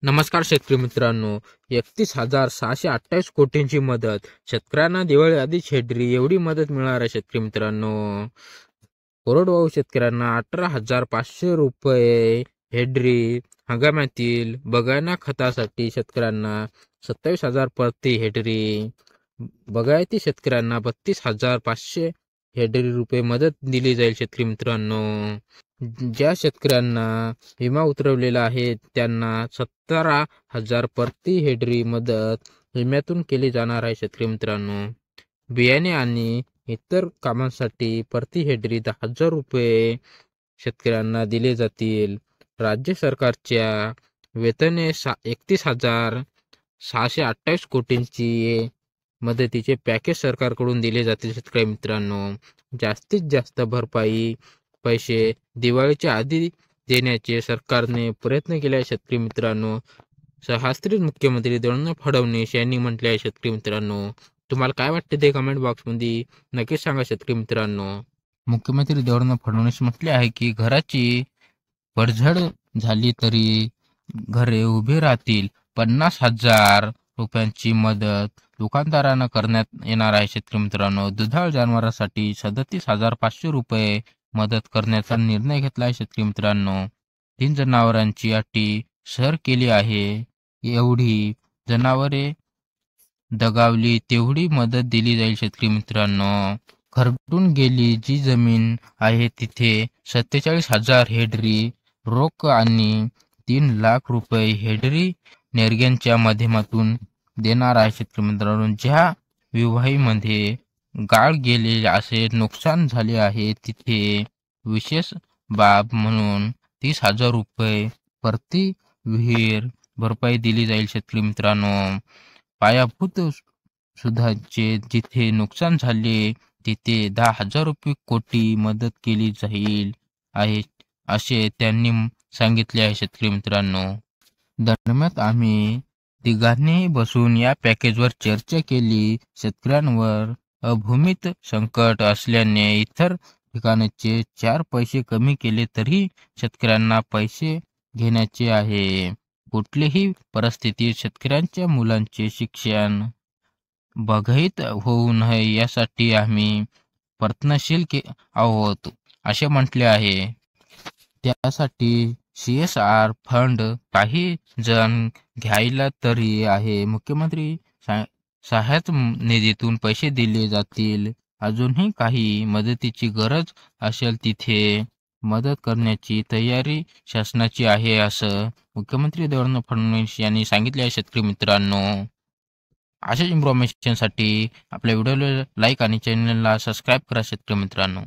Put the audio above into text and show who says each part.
Speaker 1: नमस्कार शेतकरी मित्रांनो. 31,628 कोटींची मदत शेतकऱ्यांना दिवाळी आधी छेडरी एवढी मदत मिळणार आहे शेतकरी मित्रांनो. कोरडवाहू शेतकऱ्यांना 18,500 रुपये हेक्टरी, हंगामातील बगायना खतासाठी शेतकऱ्यांना 27,000 प्रति हेक्टरी, बगायती शेतकऱ्यांना 32,500 हेक्टरी रुपये मदत दिली जाईल शेतकरी मित्रांनो. ज्या शेतकऱ्यांना विमा उतरवलेला आहे त्यांना 17,000 प्रति हेक्टरी मदत विम्यातून केली जाणार आहे शेतकरी मित्रांनो. बियाणे आणि इतर कामांसाठी प्रति हेक्टरी 10,000 रुपये शेतकऱ्यांना दिले जातील. राज्य सरकारच्या वेतने 31,628 कोटींची मदतीचे पॅकेज सरकारकडून दिले जातील शेतकरी मित्रांनो. जास्तीत जास्त भरपाई पैसे दिवाळीच्या आधी देण्याचे सरकारने प्रयत्न केले आहे शेतकरी मित्रांनो. सहास्त्रीत मुख्यमंत्री देवेंद्र फडणवीस यांनी म्हटले आहे शेतकरी मित्रांनो. तुम्हाला काय वाटते ते कमेंट बॉक्समध्ये नक्कीच सांगा शेतकरी मित्रांनो. मुख्यमंत्री देवेंद्र फडणवीस म्हटले आहे की घराची पडझड झाली तरी घरे उभी राहतील. 50,000 रुपयांची मदत दुकानदारांना करण्यात येणार आहे शेतकरी मित्रांनो. दुधाळ जनावरांसाठी 37,500 रुपये मदत करण्याचा निर्णय घेतला आहे शेतकरी मित्रांनो. 3 जनावरांची अटी सर केली आहे. एवढी जनावरे दगावली तेवढी मदत दिली जाईल शेतकरी मित्रांनो. खरडून गेली जी जमीन आहे तिथे 47,000 हेक्टरी रोख आणि 3 लाख रुपये हेक्टरी नेरग्यांच्या माध्यमातून देणार आहे शेतकरी मित्रांनो. ज्या विवाहीमध्ये गाळ गेले असे नुकसान झाले आहे तिथे विशेष बाब म्हणून 30,000 रुपये प्रति विहीर भरपाई दिली जाईल शेतकरी मित्रांनो. पायाभूत सुधाचे जिथे नुकसान झाले तिथे 10,000 रुपये कोटी मदत केली जाईल आहे असे त्यांनी सांगितले आहे शेतकरी मित्रांनो. दरम्यान आम्ही तिघांनी बसून या पॅकेजवर चर्चा केली. शेतकऱ्यांवर अभूमित संकट असल्याने इतर ठिकाणचे 4 पैसे कमी केले तरी शेतकऱ्यांना पैसे घेण्याचे आहे. कुठलीही परिस्थितीत शेतकऱ्यांच्या मुलांचे शिक्षण बाधित होऊ नये यासाठी आम्ही प्रयत्नशील आहोत असे म्हटले आहे. त्यासाठी CSR फंड काही जण घ्यायला तरी आहे. मुख्यमंत्री सहाय्यता निधीतून पैसे दिले जातील. अजूनही काही मदतीची गरज असेल तिथे मदत करण्याची तयारी शासनाची आहे असं मुख्यमंत्री देवेंद्र फडणवीस यांनी सांगितले आहे शेतकरी मित्रांनो. अशाच इन्फॉर्मेशनसाठी आपल्या व्हिडिओला लाईक आणि चॅनलला सबस्क्राईब करा शेतकरी मित्रांनो.